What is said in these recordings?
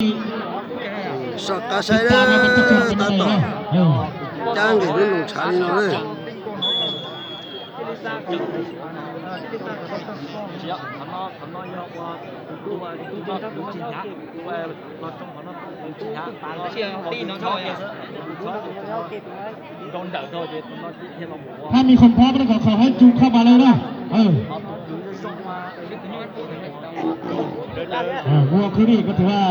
sọ cá sai đó ta tỏ trang cái bên lồng chả đi nó đấyถ้ามีคนพร้อมก็ขอให้จูงเข้ามาเลยนะวัวคือนี่ก็ถือว่า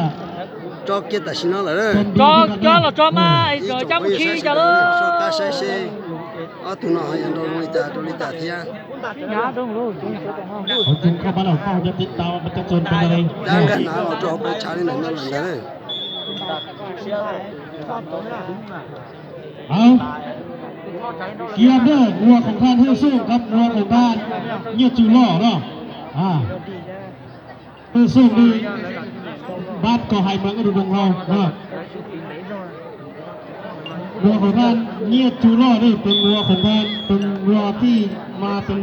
cho kia ta xin nó là đấy cho là cho mà rồi trong khi cho nó sọ cá sai xe ở tụi nó hay đồ lì ta thì àจูงเข้ามาแล้วเขาจะติดตามมันจะจนเป็นอะไร đang cái nào nó cho cái chả đi này nó là đấy เอาเกียร์เด้อวัวของท่านให้สู้ครับวัวของท่านเงียบจูล่อเนาะให้สู้ดีบ้านก็ให้เมืองอุดมเราเนาะวัวของท่านเงียบจูล่อนี่เป็นวัวของท่านเป็นวัวที่มาเป็น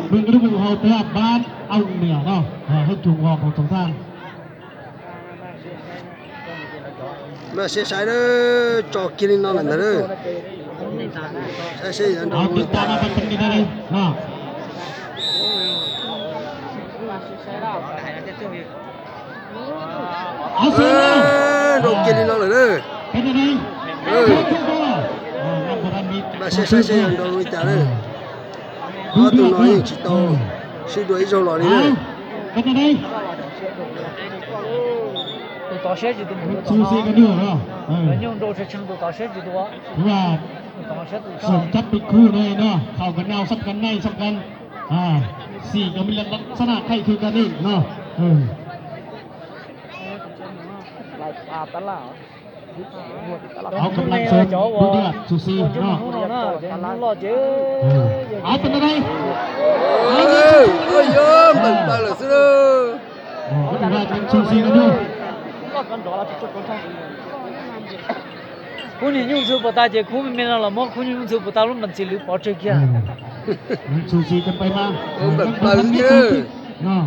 เมืองอุดมเราแต่บ้านเอาเหนือเนาะให้จูงวัวของท่าน mà xe sai đó cho kia nó là đấy sai xe anhเอาติดตามมาเป็นกันเลยเนาะเอาเสียง đồ kia nó là đấy เป็นยังไงmà xe sai xe anh đồ lì ta đấy ở tụi nó chỉ tàu suy đuổi rồi lò đi đấy เป็นยังไง 到设计都没有 ซูซีกันด้วยเนาะ 用都是程度到设计多 ถือว่า 到设计 สมจับเป็นคู่เลยเนาะเข้ากันแนวสับกันในสับกันสี่ก็มีลักษณะใครคือกันนี่เนาะเอากำลังเสริมดูเดือดซูซีเนาะเอาเป็นยังไง ôi ơi mình ta là xưa ก็ถือว่าเป็นซูซีกันด้วย คุณ用手不打结，คุณ没那了么？คุณ用手不打了，มันจะลืมปอดเชือก ซูซีกันไปมา mình ta chứ เนาะ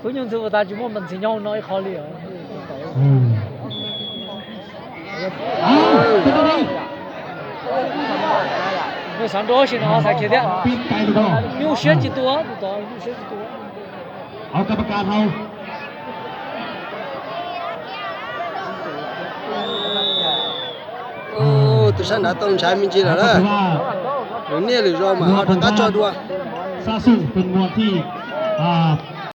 คุณ用手不打就มันจะย่อน้อยเขาเลยเอาเป็นยังไง 你上多些呢？才去的。 ปีนไกลดูก่อน 用设计多，不多，用设计多。 เอากรรมการเอา ô tôi sang đã tông trái mình chỉ là ถื đó อว่า rồi nè lì rồi mà họ đã cho đua ซาซุเป็นมวยที่